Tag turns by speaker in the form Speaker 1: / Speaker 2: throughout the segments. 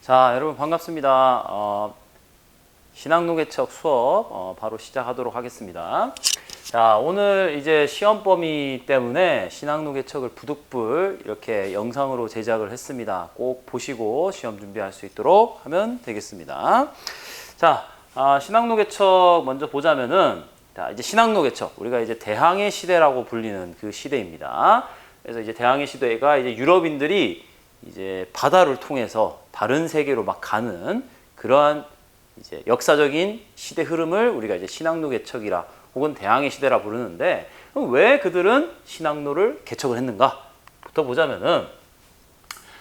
Speaker 1: 자, 여러분 반갑습니다. 신학노개척 수업 바로 시작하도록 하겠습니다. 자, 오늘 이제 시험 범위 때문에 신학노개척을 부득불 이렇게 영상으로 제작을 했습니다. 꼭 보시고 시험 준비할 수 있도록 하면 되겠습니다. 자, 신학노개척 먼저 보자면은, 자, 이제 신학노개척, 우리가 이제 대항해 시대라고 불리는 그 시대입니다. 그래서 이제 대항해 시대가 이제 유럽인들이 이제 바다를 통해서 다른 세계로 막 가는 그러한 이제 역사적인 시대 흐름을 우리가 이제 신학노개척이라 혹은 대항해 시대라 부르는데, 그럼 왜 그들은 신학노를 개척을 했는가부터 보자면은,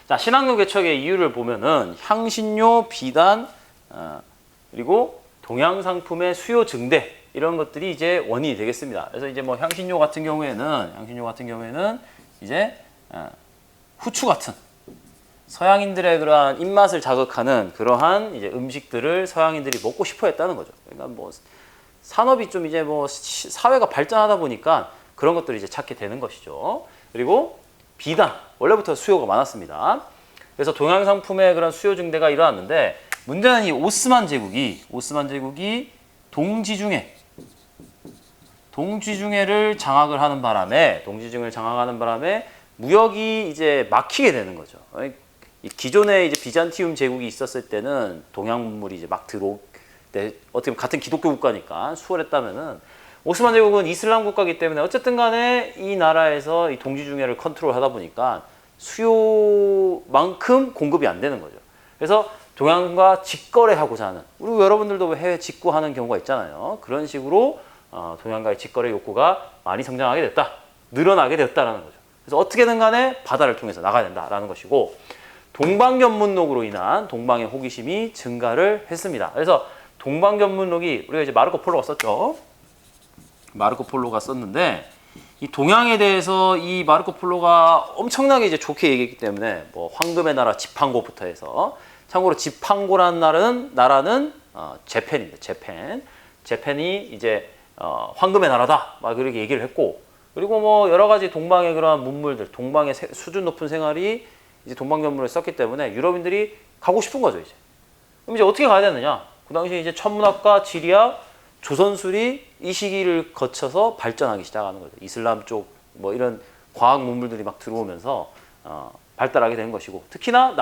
Speaker 1: 자, 신학노개척의 이유를 보면은 향신료 비단, 그리고 동양상품의 수요 증대, 이런 것들이 이제 원인이 되겠습니다. 그래서 이제 뭐 향신료 같은 경우에는 이제 후추 같은 서양인들의 그러한 입맛을 자극하는 그러한 이제 음식들을 서양인들이 먹고 싶어 했다는 거죠. 그러니까 뭐 산업이 좀 이제 뭐 사회가 발전하다 보니까 그런 것들을 이제 찾게 되는 것이죠. 그리고 비단, 원래부터 수요가 많았습니다. 그래서 동양 상품의 그런 수요 증대가 일어났는데, 문제는 이 오스만 제국이 동지중해를 장악을 하는 바람에 무역이 이제 막히게 되는 거죠. 기존에 이제 비잔티움 제국이 있었을 때는 동양 문물이 이제 막 들어올 때, 어떻게 보면 같은 기독교 국가니까 수월했다면은, 오스만 제국은 이슬람 국가이기 때문에 어쨌든 간에 이 나라에서 이 동지중해를 컨트롤하다 보니까 수요만큼 공급이 안 되는 거죠. 그래서 동양과 직거래하고자 하는, 우리 여러분들도 해외 직구하는 경우가 있잖아요. 그런 식으로 동양과의 직거래 욕구가 많이 늘어나게 됐다라는 거죠. 그래서 어떻게든 간에 바다를 통해서 나가야 된다라는 것이고, 동방견문록으로 인한 동방의 호기심이 증가를 했습니다. 그래서 동방견문록이, 우리가 이제 마르코 폴로가 썼죠. 마르코 폴로가 썼는데, 이 동양에 대해서 이 마르코 폴로가 엄청나게 이제 좋게 얘기했기 때문에, 뭐 황금의 나라 지팡고부터 해서, 참고로 지팡고라는 나라는 재팬입니다. 재팬이 이제 황금의 나라다, 막 그렇게 얘기를 했고, 그리고 뭐 여러 가지 동방의 그러한 문물들, 동방의 수준 높은 생활이 이제 동방견문을 썼기 때문에 유럽인들이 가고 싶은 거죠, 이제. 그럼 이제 어떻게 가야 되느냐? 그 당시에 이제 천문학과, 지리학, 조선술이 이 시기를 거쳐서 발전하기 시작하는 거죠. 이슬람 쪽 뭐 이런 과학 문물들이 막 들어오면서 발달하게 된 것이고, 특히나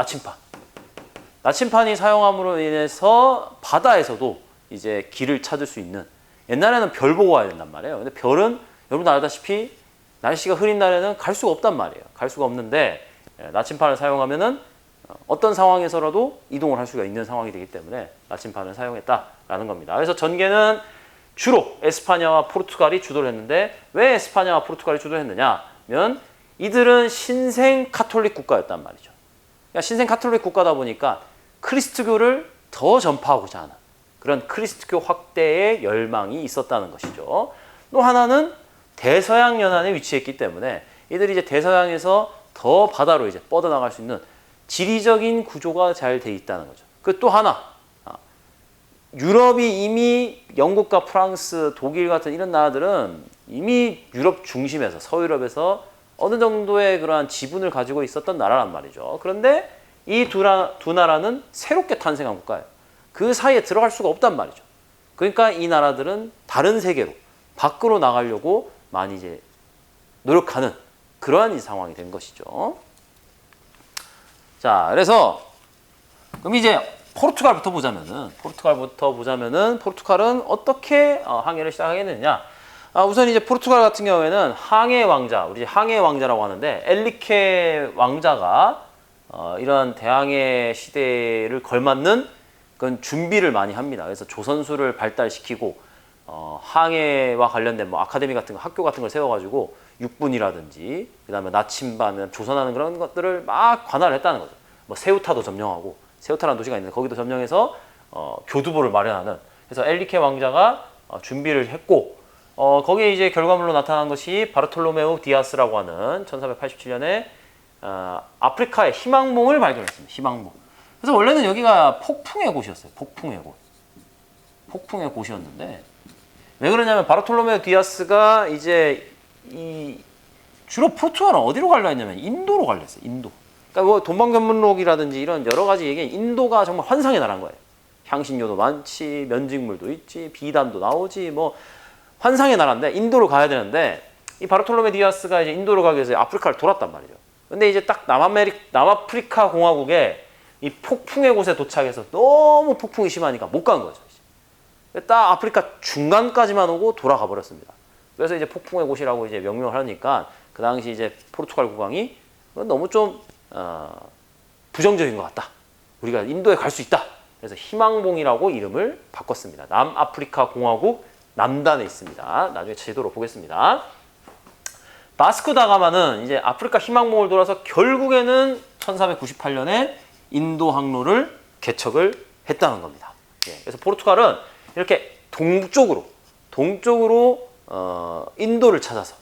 Speaker 1: 나침판이 사용함으로 인해서 바다에서도 이제 길을 찾을 수 있는, 옛날에는 별 보고 와야 된단 말이에요. 근데 별은 여러분 알다시피 날씨가 흐린 날에는 갈 수가 없단 말이에요. 갈 수가 없는데, 나침판을 사용하면은 어떤 상황에서라도 이동을 할 수가 있는 상황이 되기 때문에 나침판을 사용했다라는 겁니다. 그래서 전개는 주로 에스파냐와 포르투갈이 주도를 했는데, 왜 에스파냐와 포르투갈이 주도를 했느냐면, 이들은 신생 카톨릭 국가였단 말이죠. 그러니까 신생 카톨릭 국가다 보니까 크리스트교를 더 전파하고자 하는 그런 크리스트교 확대의 열망이 있었다는 것이죠. 또 하나는 대서양 연안에 위치했기 때문에 이들이 이제 대서양에서 더 바다로 이제 뻗어나갈 수 있는 지리적인 구조가 잘 돼 있다는 거죠. 그 또 하나, 유럽이 이미 영국과 프랑스, 독일 같은 이런 나라들은 이미 유럽 중심에서, 서유럽에서 어느 정도의 그러한 지분을 가지고 있었던 나라란 말이죠. 그런데 이 두 나라는 새롭게 탄생한 국가예요. 그 사이에 들어갈 수가 없단 말이죠. 그러니까 이 나라들은 다른 세계로, 밖으로 나가려고 많이 이제 노력하는 그러한 상황이 된 것이죠. 자, 그래서 그럼 이제 포르투갈부터 보자면은 포르투갈은 어떻게 항해를 시작하겠느냐? 우선 이제 포르투갈 같은 경우에는 항해 왕자, 우리 항해 왕자라고 하는데, 엘리케 왕자가 이런 대항해 시대를 걸맞는 그런 준비를 많이 합니다. 그래서 조선술을 발달시키고 항해와 관련된 뭐 아카데미 같은 거, 학교 같은 걸 세워가지고 육군이라든지, 그다음에 나침반, 조선하는 그런 것들을 막 관할을 했다는 거죠. 뭐 세우타도 점령하고, 세우타라는 도시가 있는데 거기도 점령해서 교두보를 마련하는. 그래서 엘리케 왕자가 준비를 했고, 거기에 이제 결과물로 나타난 것이 바르톨로메우 디아스라고 하는 1487년에 아프리카의 희망봉을 발견했습니다. 희망봉. 그래서 원래는 여기가 폭풍의 곳이었어요. 폭풍의 곳이었는데, 왜 그러냐면 바르톨로메우 디아스가 이제 주로 포르투갈은 어디로 가려 했냐면 인도로 가려 했어요. 그러니까 뭐 동방견문록이라든지 이런 여러 가지 얘기, 인도가 정말 환상의 나라인 거예요. 향신료도 많지, 면직물도 있지, 비단도 나오지, 뭐 환상의 나라인데 인도로 가야 되는데 이 바르톨로메 디아스가 이제 인도로 가기 위해서 아프리카를 돌았단 말이죠. 근데 이제 딱 남아프리카 공화국에 이 폭풍의 곳에 도착해서 너무 폭풍이 심하니까 못 간 거죠. 딱 아프리카 중간까지만 오고 돌아가 버렸습니다. 그래서 이제 폭풍의 곳이라고 이제 명명을 하니까 그 당시 이제 포르투갈 국왕이 너무 좀 부정적인 것 같다. 우리가 인도에 갈 수 있다. 그래서 희망봉이라고 이름을 바꿨습니다. 남아프리카 공화국 남단에 있습니다. 나중에 제도로 보겠습니다. 바스코 다가마는 이제 아프리카 희망봉을 돌아서 결국에는 1498년에 인도 항로를 개척을 했다는 겁니다. 예, 그래서 포르투갈은 이렇게 동쪽으로 인도를 찾아서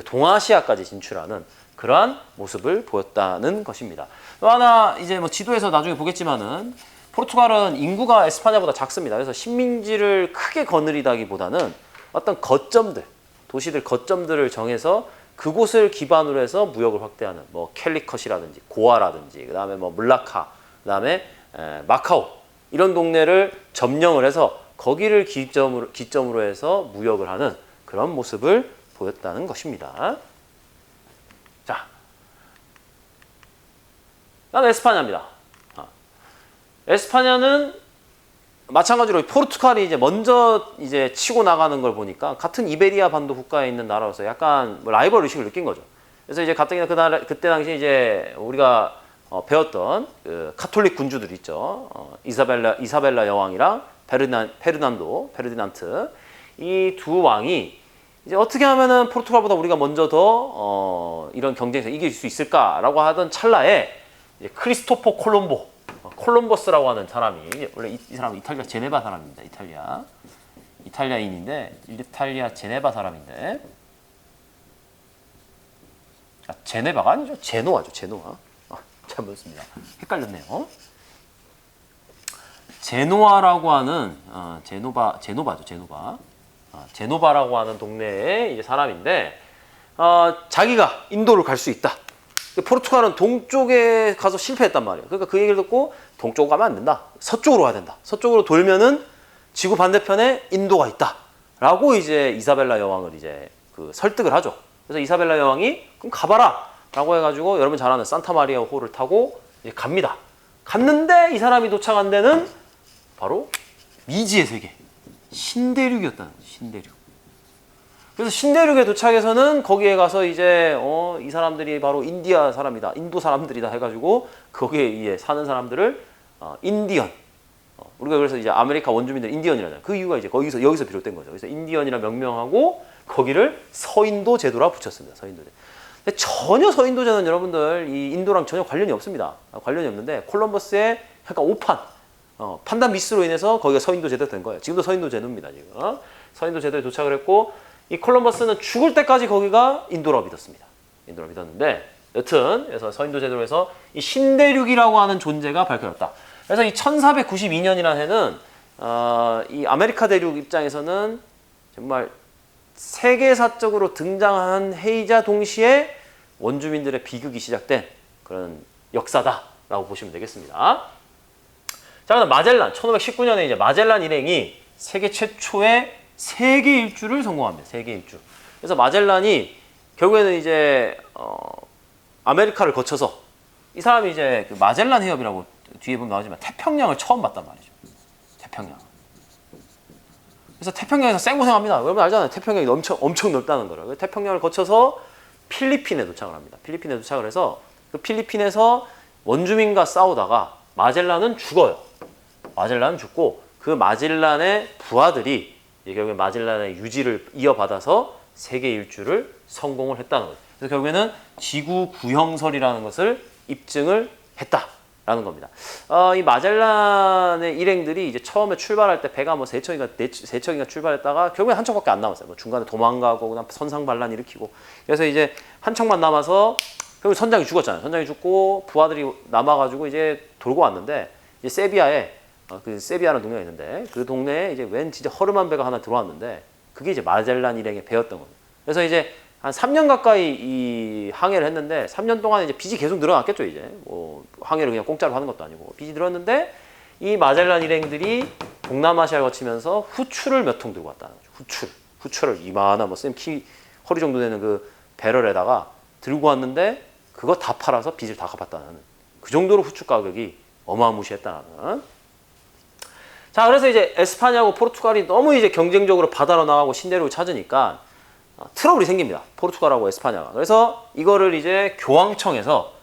Speaker 1: 동아시아까지 진출하는 그러한 모습을 보였다는 것입니다. 또 하나 이제 뭐 지도에서 나중에 보겠지만은 포르투갈은 인구가 에스파냐보다 작습니다. 그래서 식민지를 크게 거느리다기보다는 어떤 거점들, 도시들 거점들을 정해서 그곳을 기반으로 해서 무역을 확대하는 뭐 캘리컷이라든지 고아라든지 그다음에 뭐 물라카, 그다음에 마카오 이런 동네를 점령을 해서 거기를 기점으로 해서 무역을 하는 그런 모습을 보였다는 것입니다. 자, 다음 에스파냐입니다. 에스파냐는 마찬가지로 포르투갈이 이제 먼저 이제 치고 나가는 걸 보니까 같은 이베리아 반도 국가에 있는 나라로서 약간 뭐 라이벌 의식을 느낀 거죠. 그래서 이제 갑자기 그때 당시 이제 우리가 배웠던 그 카톨릭 군주들 있죠. 이사벨라 여왕이랑 페르디난트 이 두 왕이 이제 어떻게 하면은 포르투갈보다 우리가 먼저 더 이런 경쟁에서 이길 수 있을까라고 하던 찰나에 이제 크리스토포 콜럼버스라고 하는 사람이, 원래 이 사람은 이탈리아 제네바 사람입니다. 이탈리아인인데 이탈리아 제네바 사람인데, 제네바가 아니죠. 제노아죠. 잘못했습니다. 헷갈렸네요. 제노아라고 하는 제노바라고 하는 동네의 이제 사람인데 자기가 인도를 갈 수 있다. 포르투갈은 동쪽에 가서 실패했단 말이에요. 그러니까 그 얘기를 듣고 동쪽으로 가면 안 된다. 서쪽으로 가야 된다. 서쪽으로 돌면은 지구 반대편에 인도가 있다라고 이제 이사벨라 여왕을 이제 그 설득을 하죠. 그래서 이사벨라 여왕이 그럼 가봐라라고 해가지고 여러분 잘 아는 산타마리아 호를 타고 이제 갑니다. 갔는데 이 사람이 도착한 데는 바로 미지의 세계, 신대륙이었다는 거죠. 신대륙. 그래서 신대륙에 도착해서는 거기에 가서 이제 이 사람들이 바로 인디아 사람이다, 인도 사람들이다 해가지고 거기에 사는 사람들을 인디언, 우리가 그래서 이제 아메리카 원주민들 인디언이라잖아요. 그 이유가 이제 여기서 비롯된 거죠. 그래서 인디언이라 명명하고 거기를 서인도 제도라 붙였습니다. 서인도제. 근데 전혀 서인도제는 여러분들 이 인도랑 전혀 관련이 없습니다. 관련이 없는데 콜럼버스의 약간 오판, 판단 미스로 인해서 거기가 서인도 제도가 된 거예요. 지금도 서인도 제도입니다. 지금 서인도 제도에 도착을 했고. 이 콜럼버스는 죽을 때까지 거기가 인도라고 믿었습니다. 인도라고 믿었는데 여튼 그래서 서인도 제도로 해서 이 신대륙이라고 하는 존재가 밝혀졌다. 그래서 이 1492년이라는 해는 이 아메리카 대륙 입장에서는 정말 세계사적으로 등장한 해이자 동시에 원주민들의 비극이 시작된 그런 역사다라고 보시면 되겠습니다. 자, 그다음 마젤란 1519년에 이제 마젤란 일행이 세계 최초의 세계 일주를 성공합니다. 세계 일주. 그래서 마젤란이 결국에는 이제 아메리카를 거쳐서 이 사람이 이제 그 마젤란 해협이라고 뒤에 보면 나오지만 태평양을 처음 봤단 말이죠. 태평양. 그래서 태평양에서 생고생합니다. 여러분 알잖아요. 태평양이 엄청 넓다는 거를. 태평양을 거쳐서 필리핀에 도착을 합니다. 필리핀에 도착을 해서 그 필리핀에서 원주민과 싸우다가 마젤란은 죽어요. 마젤란은 죽고 그 마젤란의 부하들이 결국에 마젤란의 유지를 이어받아서 세계 일주를 성공을 했다는 거죠. 그래서 결국에는 지구 구형설이라는 것을 입증을 했다라는 겁니다. 이 마젤란의 일행들이 이제 처음에 출발할 때 배가 뭐 세 척인가 출발했다가 결국에 한 척밖에 안 남았어요. 뭐 중간에 도망가고 그다음 선상 반란 일으키고 그래서 이제 한 척만 남아서 결국 선장이 죽었잖아요. 선장이 죽고 부하들이 남아가지고 이제 돌고 왔는데 이제 세비야에 그 세비야라는 동네가 있는데 그 동네에 이제 웬 진짜 허름한 배가 하나 들어왔는데 그게 이제 마젤란 일행의 배였던 겁니다. 그래서 이제 한 3년 가까이 이 항해를 했는데 3년 동안 이제 빚이 계속 늘어났겠죠. 이제 뭐 항해를 그냥 공짜로 하는 것도 아니고 빚이 늘었는데 이 마젤란 일행들이 동남아시아를 거치면서 후추를 몇 통 들고 왔다는 거죠. 후추를 이만한 뭐 쌤 키 허리 정도 되는 그 배럴에다가 들고 왔는데 그거 다 팔아서 빚을 다 갚았다는 그 정도로 후추 가격이 어마무시했다는. 자, 그래서 이제 에스파냐하고 포르투갈이 너무 이제 경쟁적으로 바다로 나가고 신대륙을 찾으니까 트러블이 생깁니다. 포르투갈하고 에스파냐가. 그래서 이거를 이제 교황청에서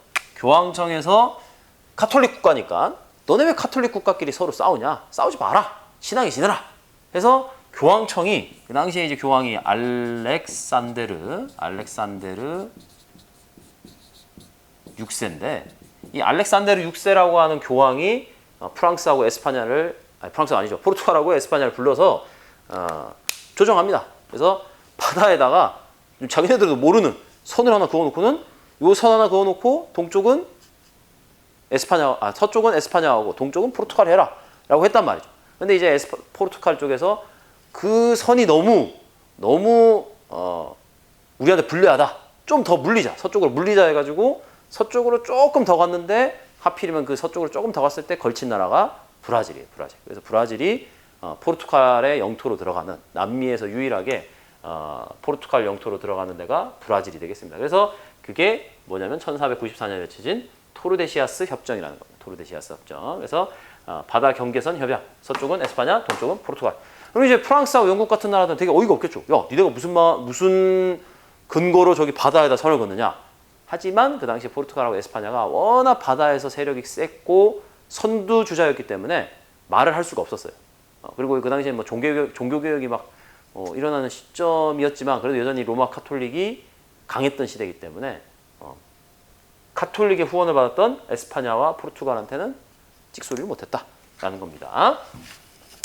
Speaker 1: 가톨릭 국가니까 너네 왜 가톨릭 국가끼리 서로 싸우냐? 싸우지 마라. 신앙이 지내라. 해서 교황청이 그 당시에 이제 교황이 알렉산데르 6세인데 이 알렉산데르 6세라고 하는 교황이 프랑스하고 에스파냐를 프랑스가 아니죠. 포르투갈하고 에스파냐를 불러서 조정합니다. 그래서 바다에다가 자기네들도 모르는 선을 하나 그어놓고는 요 선 하나 그어놓고 동쪽은 서쪽은 에스파냐하고 동쪽은 포르투갈 해라 라고 했단 말이죠. 근데 이제 포르투갈 쪽에서 그 선이 너무 우리한테 불리하다. 좀 더 물리자. 서쪽으로 물리자 해가지고 서쪽으로 조금 더 갔는데 하필이면 그 서쪽으로 조금 더 갔을 때 걸친 나라가 브라질이에요. 그래서 브라질이 포르투갈의 영토로 들어가는 남미에서 유일하게 포르투갈 영토로 들어가는 데가 브라질이 되겠습니다. 그래서 그게 뭐냐면 1494년에 맺혀진 토르데시아스 협정이라는 겁니다. 토르데시아스 협정. 그래서 바다 경계선 협약. 서쪽은 에스파냐, 동쪽은 포르투갈. 그럼 이제 프랑스하고 영국 같은 나라들은 되게 어이가 없겠죠. 야, 니네가 무슨 근거로 저기 바다에다 선을 긋느냐. 하지만 그 당시 포르투갈하고 에스파냐가 워낙 바다에서 세력이 셌고 선두주자였기 때문에 말을 할 수가 없었어요. 그리고 그 당시에 뭐 종교개혁이 막 일어나는 시점이었지만 그래도 여전히 로마 카톨릭이 강했던 시대이기 때문에 카톨릭의 후원을 받았던 에스파냐와 포르투갈한테는 찍소리를 못했다라는 겁니다.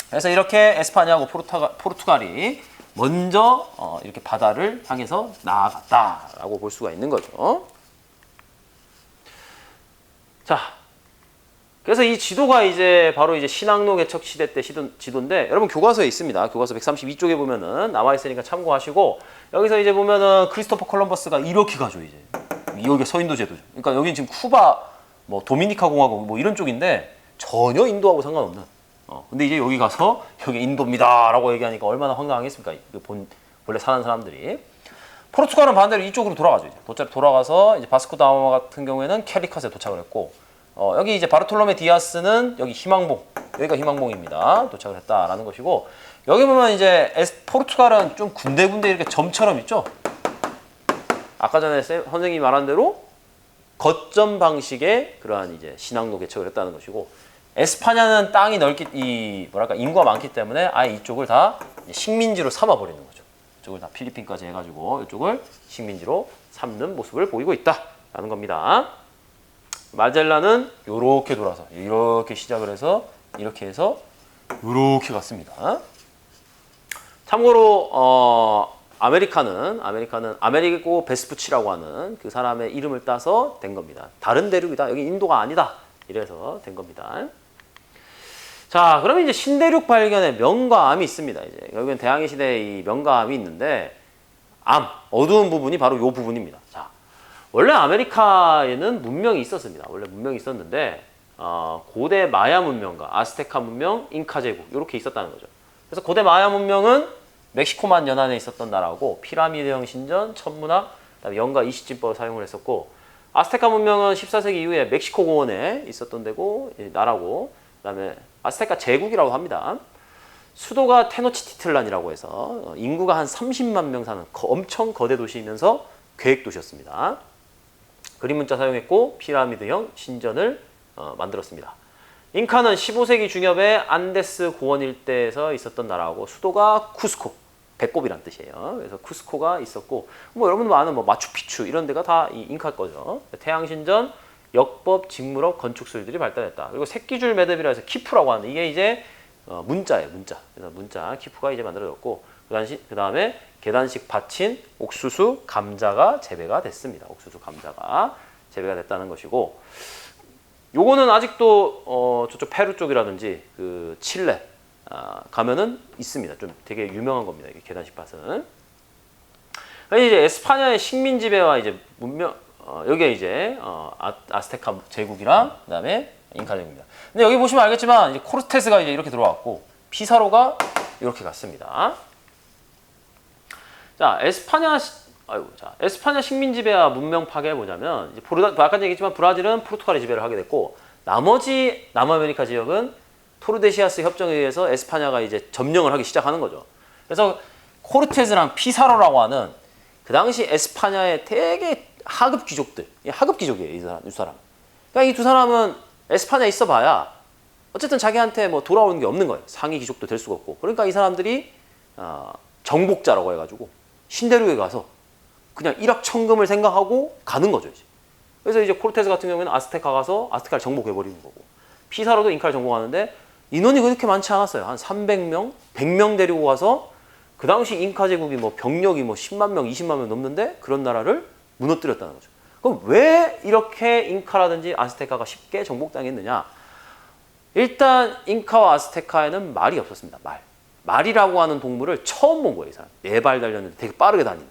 Speaker 1: 그래서 이렇게 에스파냐하고 포르투갈이 먼저 이렇게 바다를 향해서 나아갔다라고 볼 수가 있는 거죠. 자, 그래서 이 지도가 이제 바로 이제 신항로 개척 시대 때 지도인데 여러분 교과서에 있습니다. 교과서 132쪽에 보면은 나와 있으니까 참고하시고 여기서 이제 보면은 크리스토퍼 콜럼버스가 이렇게 가죠 이제. 여기가 서인도 제도죠. 그러니까 여기는 지금 쿠바, 뭐 도미니카 공화국 뭐 이런 쪽인데 전혀 인도하고 상관없는. 근데 이제 여기 가서 여기 인도입니다라고 얘기하니까 얼마나 황당하겠습니까? 원래 사는 사람들이. 포르투갈은 반대로 이쪽으로 돌아가죠. 이제. 돌아가서 이제 바스코 다가마 같은 경우에는 캘리컷에 도착을 했고 여기 이제 바르톨로메 디아스는 여기 희망봉, 여기가 희망봉입니다. 도착을 했다라는 것이고 여기 보면 이제 포르투갈은 좀 군데군데 이렇게 점처럼 있죠. 아까 전에 선생님이 말한 대로 거점 방식의 그러한 이제 신항로 개척을 했다는 것이고 에스파냐는 땅이 인구가 많기 때문에 아예 이쪽을 다 식민지로 삼아 버리는 거죠. 이쪽을 다 필리핀까지 해가지고 이쪽을 식민지로 삼는 모습을 보이고 있다라는 겁니다. 마젤란은 이렇게 돌아서 이렇게 시작을 해서 이렇게 해서 이렇게 갔습니다. 참고로 아메리카는 아메리고 베스푸치라고 하는 그 사람의 이름을 따서 된 겁니다. 다른 대륙이다. 여기 인도가 아니다. 이래서 된 겁니다. 자, 그러면 이제 신대륙 발견에 명과 암이 있습니다. 이제 여기는 대항해 시대에 이 명과 암이 있는데 어두운 부분이 바로 이 부분입니다. 자, 원래 아메리카에는 문명이 있었습니다. 원래 문명이 있었는데 고대 마야 문명과 아스테카 문명, 잉카 제국 이렇게 있었다는 거죠. 그래서 고대 마야 문명은 멕시코만 연안에 있었던 나라고 피라미드형 신전, 천문학, 그다음에 연가 이시진법을 사용을 했었고 아스테카 문명은 14세기 이후에 멕시코 공원에 있었던 데고 나라고 그다음에 아스테카 제국이라고 합니다. 수도가 테노치티틀란이라고 해서 인구가 한 30만 명 사는 엄청 거대 도시이면서 계획 도시였습니다. 그림 문자 사용했고 피라미드형 신전을 만들었습니다. 잉카는 15세기 중엽에 안데스 고원 일대에서 있었던 나라고 수도가 쿠스코, 배꼽이란 뜻이에요. 그래서 쿠스코가 있었고 뭐 여러분 아는 뭐 마추픽추 이런 데가 다 이 잉카 거죠. 태양신전, 역법, 직무업, 건축술들이 발달했다. 그리고 새끼줄 매듭이라 해서 키푸라고 하는 이게 이제 문자예요, 문자. 그래서 문자 키푸가 이제 만들어졌고 그 다음에 계단식 받친 옥수수 감자가 재배가 됐습니다. 옥수수 감자가 재배가 됐다는 것이고 요거는 아직도 저쪽 페루 쪽이라든지 그 칠레 가면은 있습니다. 좀 되게 유명한 겁니다. 이게 계단식 밭은. 이제 에스파냐의 식민 지배와 이제 문명 여기에 이제 아스테카 제국이랑 그다음에 잉카 제국입니다. 근데 여기 보시면 알겠지만 이제 코르테스가 이제 이렇게 들어왔고 피사로가 이렇게 갔습니다. 자, 에스파냐 식민 지배와 문명 파괴 보자면 이제 아까 얘기했지만 브라질은 포르투갈의 지배를 하게 됐고 나머지 남아메리카 지역은 토르데시아스 협정에 의해서 에스파냐가 이제 점령을 하기 시작하는 거죠. 그래서 코르테스랑 피사로라고 하는 그 당시 에스파냐의 되게 하급 귀족들, 하급 귀족이에요, 이 사람. 그러니까 이 두 사람은 에스파냐에 있어봐야 어쨌든 자기한테 뭐 돌아오는 게 없는 거예요. 상위 귀족도 될 수가 없고. 그러니까 이 사람들이 정복자라고 해가지고 신대륙에 가서 그냥 일확천금을 생각하고 가는 거죠, 이제. 그래서 이제 코르테스 같은 경우에는 아스테카 가서 아스테카를 정복해버리는 거고, 피사로도 잉카를 정복하는데 인원이 그렇게 많지 않았어요. 한 300명, 100명 데리고 가서 그 당시 잉카 제국이 뭐 병력이 뭐 10만 명, 20만 명 넘는데 그런 나라를 무너뜨렸다는 거죠. 그럼 왜 이렇게 잉카라든지 아스테카가 쉽게 정복당했느냐? 일단 잉카와 아스테카에는 말이 없었습니다. 말이라고 하는 동물을 처음 본 거예요, 이 사람. 4발 달렸는데 되게 빠르게 다니는.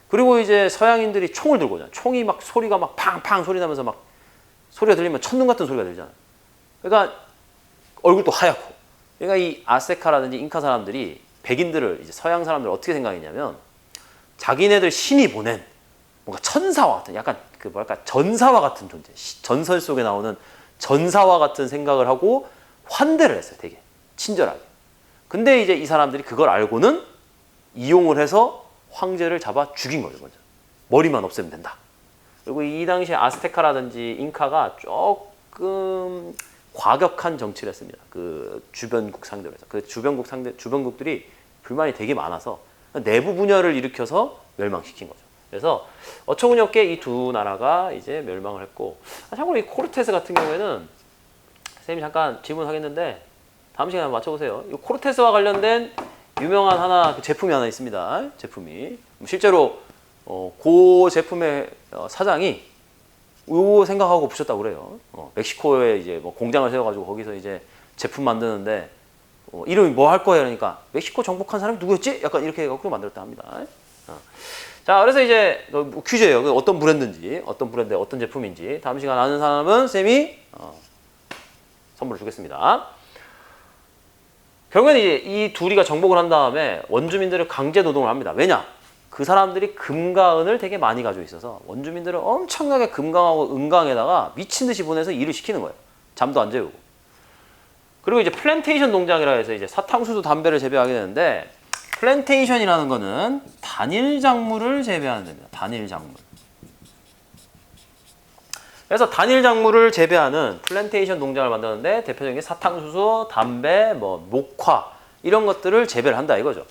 Speaker 1: 그리고 이제 서양인들이 총을 들고 오잖아요. 총이 막 소리가 막 팡팡 소리 나면서 막 소리가 들리면 천둥 같은 소리가 들리잖아요. 그러니까 얼굴도 하얗고. 그러니까 이 아스테카라든지 잉카 사람들이 백인들을 이제 서양 사람들을 어떻게 생각했냐면 자기네들 신이 보낸 뭔가 천사와 같은 약간 그 뭐랄까 전사와 같은 존재. 전설 속에 나오는 전사와 같은 생각을 하고 환대를 했어요. 되게 친절하게. 근데 이제 이 사람들이 그걸 알고는 이용을 해서 황제를 잡아 죽인 거죠. 먼저. 머리만 없애면 된다. 그리고 이 당시에 아스테카라든지 잉카가 조금 과격한 정치를 했습니다. 그 주변국 상대로 해서. 그 주변국들이 불만이 되게 많아서 내부 분열을 일으켜서 멸망시킨 거죠. 그래서 어처구니없게 이 두 나라가 이제 멸망을 했고, 참고로 이 코르테스 같은 경우에는 선생님이 잠깐 질문하겠는데 다음 시간에 한번 맞춰보세요. 이 코르테스와 관련된 유명한 하나 제품이 하나 있습니다. 제품이 실제로 그 제품의 사장이 요 생각하고 부셨다고 그래요. 멕시코에 이제 뭐 공장을 세워가지고 거기서 이제 제품 만드는데 이름이 뭐 할 거예요? 그러니까 멕시코 정복한 사람이 누구였지? 약간 이렇게 해갖고 만들었다 합니다. 자, 그래서 이제 퀴즈예요. 어떤 브랜드인지, 어떤 브랜드, 어떤 제품인지 다음 시간 아는 사람은 쌤이 선물을 주겠습니다. 결국엔 이제 이 둘이가 정복을 한 다음에 원주민들을 강제 노동을 합니다. 왜냐? 그 사람들이 금과 은을 되게 많이 가지고 있어서 원주민들을 엄청나게 금강하고 은강에다가 미친 듯이 보내서 일을 시키는 거예요. 잠도 안 재우고. 그리고 이제 플랜테이션 농장이라 해서 이제 사탕수수 담배를 재배하게 되는데, 플랜테이션이라는 거는 단일 작물을 재배하는 데입니다. 단일 작물. 그래서 단일 작물을 재배하는 플랜테이션 농장을 만드는데 대표적인 게 사탕수수, 담배, 뭐 목화 이런 것들을 재배를 한다 이거죠.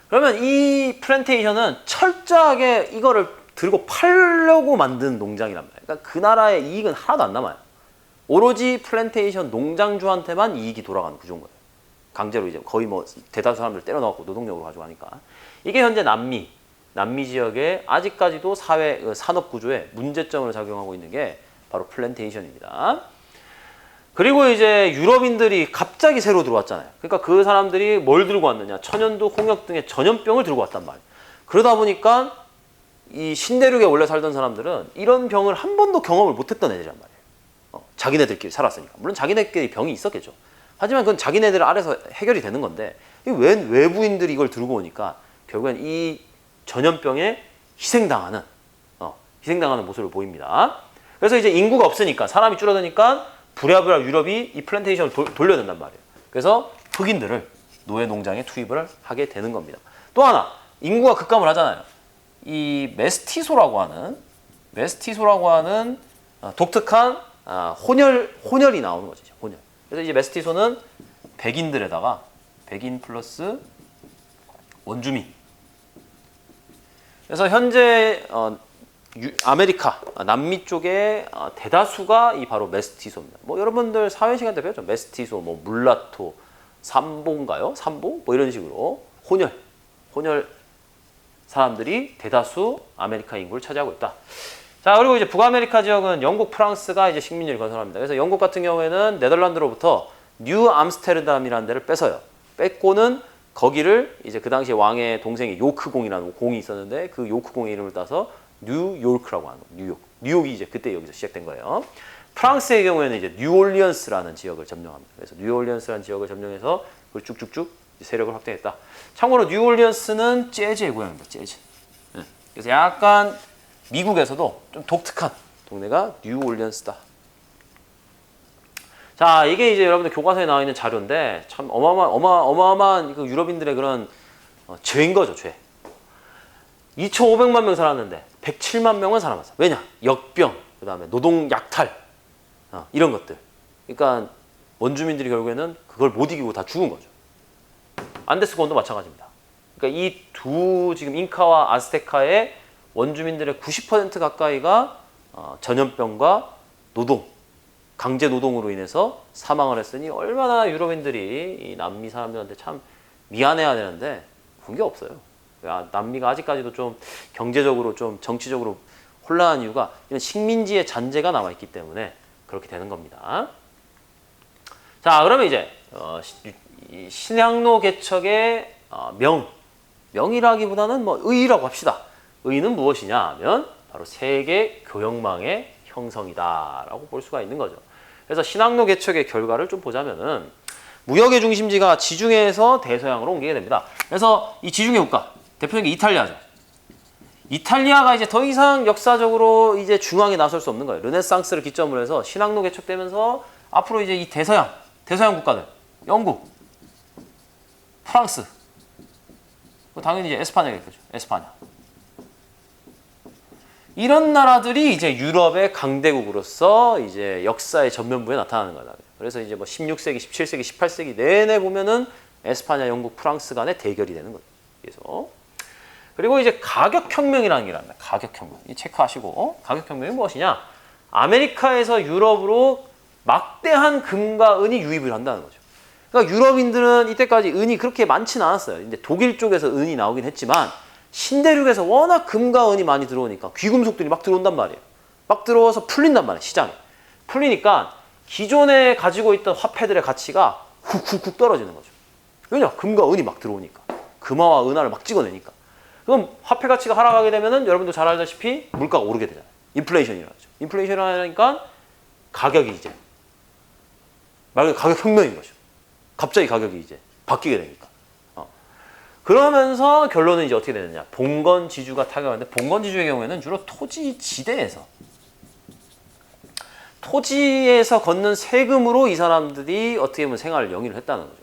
Speaker 1: 그러면 이 플랜테이션은 철저하게 이거를 들고 팔려고 만든 농장이란 말이에요. 그러니까 그 나라의 이익은 하나도 안 남아요. 오로지 플랜테이션 농장주한테만 이익이 돌아가는 구조인 거예요. 강제로 이제 거의 뭐 대다수 사람들 때려넣고 노동력으로 가져가니까. 이게 현재 남미 지역의 아직까지도 산업 구조에 문제점을 작용하고 있는 게 바로 플랜테이션입니다. 그리고 이제 유럽인들이 갑자기 새로 들어왔잖아요. 그러니까 그 사람들이 뭘 들고 왔느냐? 천연두, 홍역 등의 전염병을 들고 왔단 말이에요. 그러다 보니까 이 신대륙에 원래 살던 사람들은 이런 병을 한 번도 경험을 못했던 애들이란 말이에요. 자기네들끼리 살았으니까. 물론 자기네끼리 병이 있었겠죠. 하지만 그건 자기네들 아래서 해결이 되는 건데, 외부인들이 이걸 들고 오니까 결국엔 이 전염병에 희생당하는 모습을 보입니다. 그래서 이제 인구가 없으니까, 사람이 줄어드니까 부랴부랴 유럽이 이 플랜테이션을 돌려낸단 말이에요. 그래서 흑인들을 노예 농장에 투입을 하게 되는 겁니다. 또 하나, 인구가 급감을 하잖아요. 이 메스티소라고 하는 독특한 혼혈이 나오는 거죠. 혼혈. 그래서 이제 메스티소는 백인들에다가 백인 플러스 원주민. 그래서 현재 아메리카, 남미 쪽에 대다수가 이 바로 메스티소입니다. 뭐 여러분들 사회 시간 때 배웠죠. 메스티소, 뭐 물라토, 삼보인가요? 삼보? 뭐 이런 식으로 혼혈 사람들이 대다수 아메리카 인구를 차지하고 있다. 자, 그리고 이제 북아메리카 지역은 영국, 프랑스가 이제 식민지를 건설합니다. 그래서 영국 같은 경우에는 네덜란드로부터 뉴 암스테르담이라는 데를 뺏어요. 뺏고는 거기를 이제 그 당시에 왕의 동생이 요크공이라는 공이 있었는데 그 요크공의 이름을 따서 뉴요크라고 하는 거예요. 뉴욕. 뉴욕이 이제 그때 여기서 시작된 거예요. 프랑스의 경우에는 이제 뉴올리언스라는 지역을 점령합니다. 그래서 뉴올리언스라는 지역을 점령해서 그걸 쭉쭉쭉 세력을 확대했다. 참고로 뉴올리언스는 재즈의 고향입니다. 재즈. 네. 그래서 약간 미국에서도 좀 독특한 동네가 뉴올리언스다. 자, 이게 이제 여러분들 교과서에 나와 있는 자료인데 참 어마어마한 그 유럽인들의 그런 죄인 거죠, 죄. 2,500만 명 살았는데 107만 명은 살아남았어. 왜냐? 역병, 그 다음에 노동 약탈, 이런 것들. 그러니까 원주민들이 결국에는 그걸 못 이기고 다 죽은 거죠. 안데스권도 마찬가지입니다. 그러니까 이 두 지금 잉카와 아스테카의 원주민들의 90% 가까이가 전염병과 노동, 강제 노동으로 인해서 사망을 했으니 얼마나 유럽인들이 이 남미 사람들한테 참 미안해야 되는데 그런 게 없어요. 남미가 아직까지도 좀 경제적으로 좀 정치적으로 혼란한 이유가 이런 식민지의 잔재가 남아있기 때문에 그렇게 되는 겁니다. 자, 그러면 이제 신양로 개척의 명이라기보다는 뭐 의라고 합시다. 의는 무엇이냐 하면 바로 세계 교역망의 형성이다라고 볼 수가 있는 거죠. 그래서 신항로 개척의 결과를 좀 보자면은 무역의 중심지가 지중해에서 대서양으로 옮기게 됩니다. 그래서 이 지중해 국가 대표적인 게 이탈리아죠. 이탈리아가 이제 더 이상 역사적으로 이제 중앙에 나설 수 없는 거예요. 르네상스를 기점으로 해서 신항로 개척되면서 앞으로 이제 이 대서양 국가들, 영국, 프랑스, 당연히 이제 에스파냐겠죠. 에스파냐. 이런 나라들이 이제 유럽의 강대국으로서 이제 역사의 전면부에 나타나는 거다. 그래서 이제 뭐 16세기, 17세기, 18세기 내내 보면은 에스파냐, 영국, 프랑스 간의 대결이 되는 거죠. 그래서 그리고 이제 가격혁명이라는 게 나옵니다. 가격혁명. 이 체크하시고 가격혁명이 무엇이냐? 아메리카에서 유럽으로 막대한 금과 은이 유입을 한다는 거죠. 그러니까 유럽인들은 이때까지 은이 그렇게 많지는 않았어요. 근데 독일 쪽에서 은이 나오긴 했지만 신대륙에서 워낙 금과 은이 많이 들어오니까 귀금속들이 막 들어온단 말이에요. 막 들어와서 풀린단 말이에요. 시장에. 풀리니까 기존에 가지고 있던 화폐들의 가치가 훅훅훅 떨어지는 거죠. 왜냐? 금과 은이 막 들어오니까. 금화와 은화를 막 찍어내니까. 그럼 화폐 가치가 하락하게 되면은 여러분도 잘 알다시피 물가가 오르게 되잖아요. 인플레이션이라고 하죠. 인플레이션이 하니까 가격이 이제 말 그대로 가격 혁명인 거죠. 갑자기 가격이 이제 바뀌게 되니까. 그러면서 결론은 이제 어떻게 되느냐. 봉건지주가 타격하는데 봉건지주의 경우에는 주로 토지지대에서 걷는 세금으로 이 사람들이 어떻게 보면 생활을 영위를 했다는 거죠.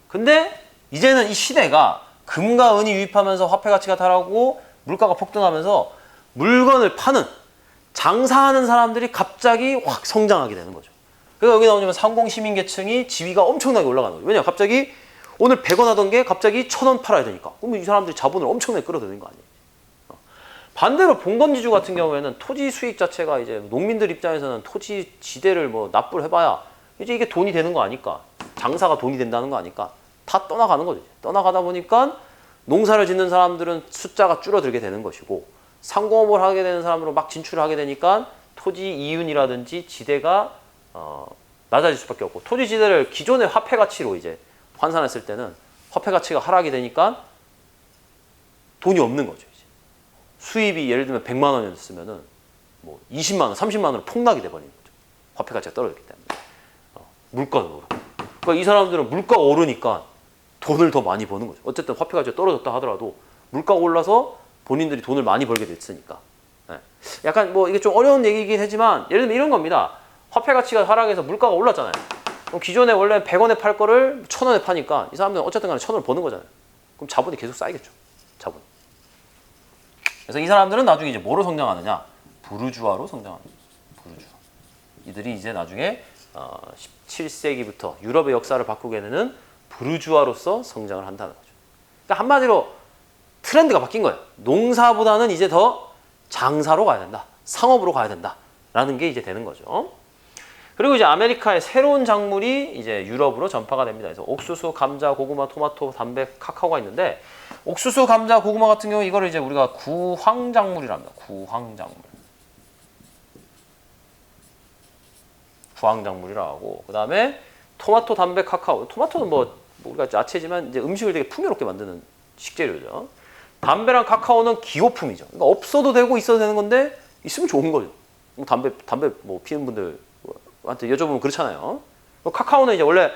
Speaker 1: 근데 이제는 이 시대가 금과 은이 유입하면서 화폐 가치가 타락하고 물가가 폭등하면서 물건을 파는 장사하는 사람들이 갑자기 확 성장하게 되는 거죠. 그래서 여기 나오면 상공시민계층이 지위가 엄청나게 올라가는 거죠. 왜냐? 갑자기 오늘 100원 하던 게 갑자기 1,000원 팔아야 되니까. 그럼 이 사람들이 자본을 엄청나게 끌어들이는 거 아니에요. 반대로 봉건지주 같은 경우에는 토지 수익 자체가 이제 농민들 입장에서는 토지 지대를 뭐 납부를 해봐야 이제 이게 돈이 되는 거 아니까. 장사가 돈이 된다는 거 아니까. 다 떠나가는 거죠. 떠나가다 보니까 농사를 짓는 사람들은 숫자가 줄어들게 되는 것이고 상공업을 하게 되는 사람으로 막 진출을 하게 되니까 토지 이윤이라든지 지대가 낮아질 수밖에 없고 토지 지대를 기존의 화폐 가치로 이제 환산했을 때는 화폐 가치가 하락이 되니까 돈이 없는 거죠. 이제. 수입이 예를 들면 100만 원이었으면은 뭐 20만 원, 30만 원으로 폭락이 돼버리는 거죠. 화폐 가치가 떨어졌기 때문에. 물가도 오르고. 그러니까 이 사람들은 물가가 오르니까 돈을 더 많이 버는 거죠. 어쨌든 화폐 가치가 떨어졌다 하더라도 물가가 올라서 본인들이 돈을 많이 벌게 됐으니까. 네. 약간 뭐 이게 좀 어려운 얘기이긴 하지만 예를 들면 이런 겁니다. 화폐 가치가 하락해서 물가가 올랐잖아요. 그럼 기존에 원래 100원에 팔 거를 1,000원에 파니까 이 사람들은 어쨌든 간에 1,000원을 버는 거잖아요. 그럼 자본이 계속 쌓이겠죠. 자본. 그래서 이 사람들은 나중에 이제 뭐로 성장하느냐? 부르주아로 성장하는 거죠. 부르주아. 이들이 이제 나중에 17세기부터 유럽의 역사를 바꾸게 되는 부르주아로서 성장을 한다는 거죠. 그러니까 한마디로 트렌드가 바뀐 거예요. 농사보다는 이제 더 장사로 가야 된다. 상업으로 가야 된다라는 게 이제 되는 거죠. 그리고 이제 아메리카의 새로운 작물이 이제 유럽으로 전파가 됩니다. 그래서 옥수수, 감자, 고구마, 토마토, 담배, 카카오가 있는데 옥수수, 감자, 고구마 같은 경우 이거를 이제 우리가 구황작물이랍니다. 구황작물. 구황작물이라고 하고 그 다음에 토마토, 담배, 카카오. 토마토는 뭐 우리가 야채지만 이제 음식을 되게 풍요롭게 만드는 식재료죠. 담배랑 카카오는 기호품이죠. 그러니까 없어도 되고 있어도 되는 건데 있으면 좋은 거죠. 담배 뭐 피는 분들한테 여쭤보면 그렇잖아요. 카카오는 이제 원래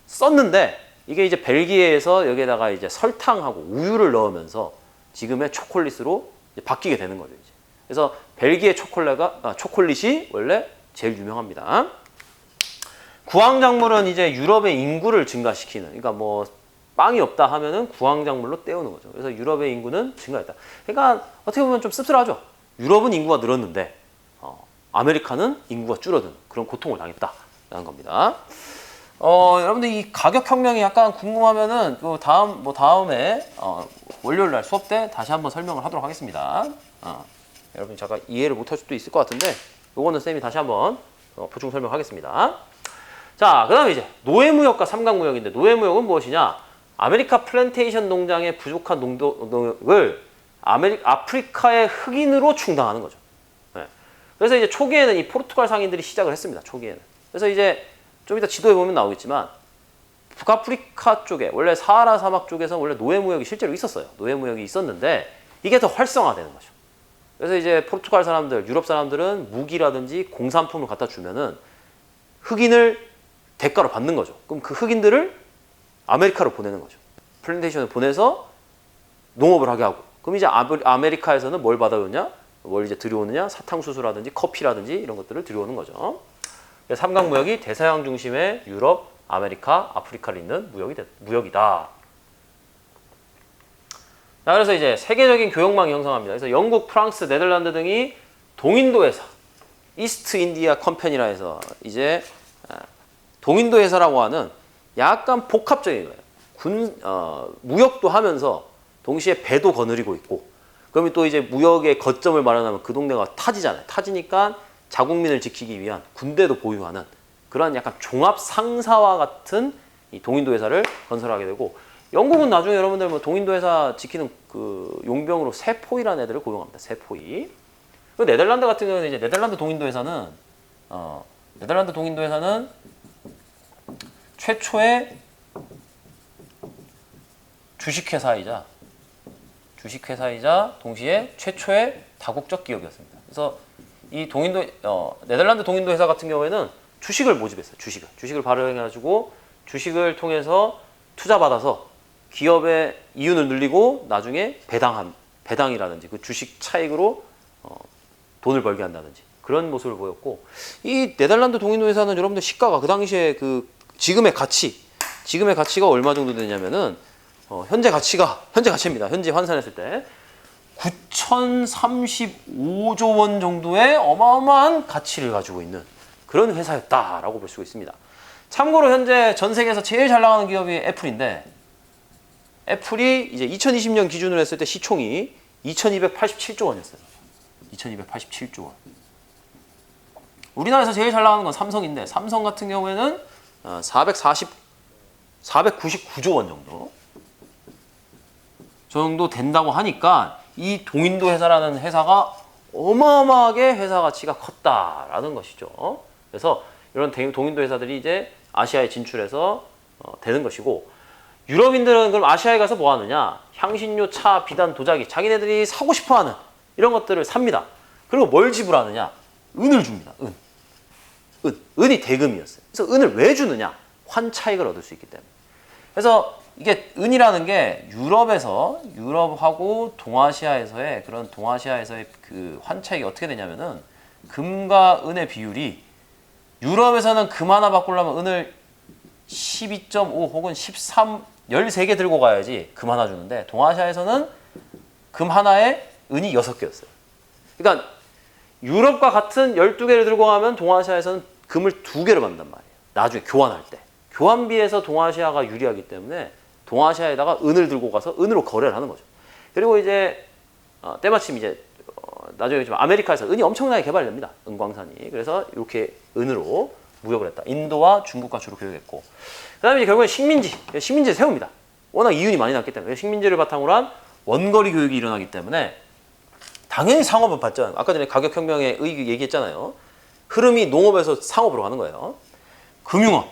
Speaker 1: 썼는데 이게 이제 벨기에에서 여기에다가 이제 설탕하고 우유를 넣으면서 지금의 초콜릿으로 이제 바뀌게 되는 거죠. 이제. 그래서 벨기에 초콜릿이 원래 제일 유명합니다. 구황작물은 이제 유럽의 인구를 증가시키는, 그러니까 뭐 빵이 없다 하면은 구황작물로 때우는 거죠. 그래서 유럽의 인구는 증가했다. 그러니까 어떻게 보면 좀 씁쓸하죠. 유럽은 인구가 늘었는데 아메리카는 인구가 줄어든 그런 고통을 당했다라는 겁니다. 여러분들 이 가격 혁명이 약간 궁금하면은 그 다음에 월요일 날 수업 때 다시 한번 설명을 하도록 하겠습니다. 여러분 잠깐 이해를 못할 수도 있을 것 같은데 요거는 쌤이 다시 한번 보충 설명하겠습니다. 자, 그다음에 이제 노예무역과 삼각무역인데 노예무역은 무엇이냐? 아메리카 플랜테이션 농장의 부족한 농덕을 아프리카의 흑인으로 충당하는 거죠. 네. 그래서 이제 초기에는 이 포르투갈 상인들이 시작을 했습니다. 초기에는. 그래서 이제 좀 이따 지도에 보면 나오겠지만 북아프리카 쪽에 원래 사하라 사막 쪽에서 원래 노예무역이 실제로 있었어요. 노예무역이 있었는데 이게 더 활성화되는 거죠. 그래서 이제 포르투갈 사람들, 유럽 사람들은 무기라든지 공산품을 갖다 주면은 흑인을 대가로 받는 거죠. 그럼 그 흑인들을 아메리카로 보내는 거죠. 플랜테이션을 보내서 농업을 하게 하고. 그럼 이제 아메리카에서는 뭘 받아오느냐? 뭘 이제 들여오느냐? 사탕수수라든지 커피라든지 이런 것들을 들여오는 거죠. 삼각무역이 대서양 중심의 유럽, 아메리카, 아프리카를 잇는 무역이다. 자, 그래서 이제 세계적인 교역망이 형성합니다. 그래서 영국, 프랑스, 네덜란드 등이 동인도 회사, 이스트 인디아 컴퍼니라 해서 이제 동인도 회사라고 하는 약간 복합적인 거예요. 무역도 하면서 동시에 배도 거느리고 있고, 그러면 또 이제 무역의 거점을 마련하면 그 동네가 타지잖아요. 타지니까 자국민을 지키기 위한 군대도 보유하는 그런 약간 종합 상사와 같은 이 동인도 회사를 건설하게 되고, 영국은 나중에 여러분들 뭐 동인도 회사 지키는 그 용병으로 세포이라는 애들을 고용합니다. 세포이. 네덜란드 같은 경우는 이제 네덜란드 동인도 회사는 최초의 주식회사이자 동시에 최초의 다국적 기업이었습니다. 그래서 이 네덜란드 동인도 회사 같은 경우에는 주식을 모집했어요. 주식을 발행해가지고 주식을 통해서 투자받아서 기업의 이윤을 늘리고 나중에 배당이라든지 그 주식 차익으로 돈을 벌게 한다든지 그런 모습을 보였고, 이 네덜란드 동인도 회사는 여러분들 시가가 그 당시에 그 지금의 가치가 얼마 정도 되냐면은 현재 가치입니다. 현재 환산했을 때 9,035조 원 정도의 어마어마한 가치를 가지고 있는 그런 회사였다라고 볼 수가 있습니다. 참고로 현재 전 세계에서 제일 잘 나가는 기업이 애플인데, 애플이 이제 2020년 기준으로 했을 때 시총이 2,287조 원이었어요. 2,287조 원. 우리나라에서 제일 잘 나가는 건 삼성인데, 삼성 같은 경우에는 499조 원 정도 된다고 하니까 이 동인도 회사라는 회사가 어마어마하게 회사 가치가 컸다라는 것이죠. 그래서 이런 동인도 회사들이 이제 아시아에 진출해서 되는 것이고, 유럽인들은 그럼 아시아에 가서 뭐 하느냐? 향신료, 차, 비단, 도자기, 자기네들이 사고 싶어하는 이런 것들을 삽니다. 그리고 뭘 지불하느냐? 은을 줍니다. 은이 대금이었어요. 그래서 은을 왜 주느냐? 환차익을 얻을 수 있기 때문에. 그래서 이게 은이라는 게 유럽하고 동아시아에서의 그 환차익이 어떻게 되냐면은, 금과 은의 비율이, 유럽에서는 금 하나 바꾸려면 은을 12.5 혹은 13개 들고 가야지 금 하나 주는데, 동아시아에서는 금 하나에 은이 6개였어요. 그러니까 유럽과 같은 12개를 들고 가면 동아시아에서는 금을 2개를 받는단 말이에요. 나중에 교환할 때. 교환비에서 동아시아가 유리하기 때문에 동아시아에다가 은을 들고 가서 은으로 거래를 하는 거죠. 그리고 이제 때마침 이제 나중에 좀 아메리카에서 은이 엄청나게 개발됩니다. 은광산이. 그래서 이렇게 은으로 무역을 했다. 인도와 중국과 주로 교역했고, 그다음에 이제 결국엔 식민지를 세웁니다. 워낙 이윤이 많이 났기 때문에 식민지를 바탕으로 한 원거리 교육이 일어나기 때문에 당연히 상업은 발전. 아까 전에 가격혁명의 얘기했잖아요. 흐름이 농업에서 상업으로 가는 거예요. 금융업.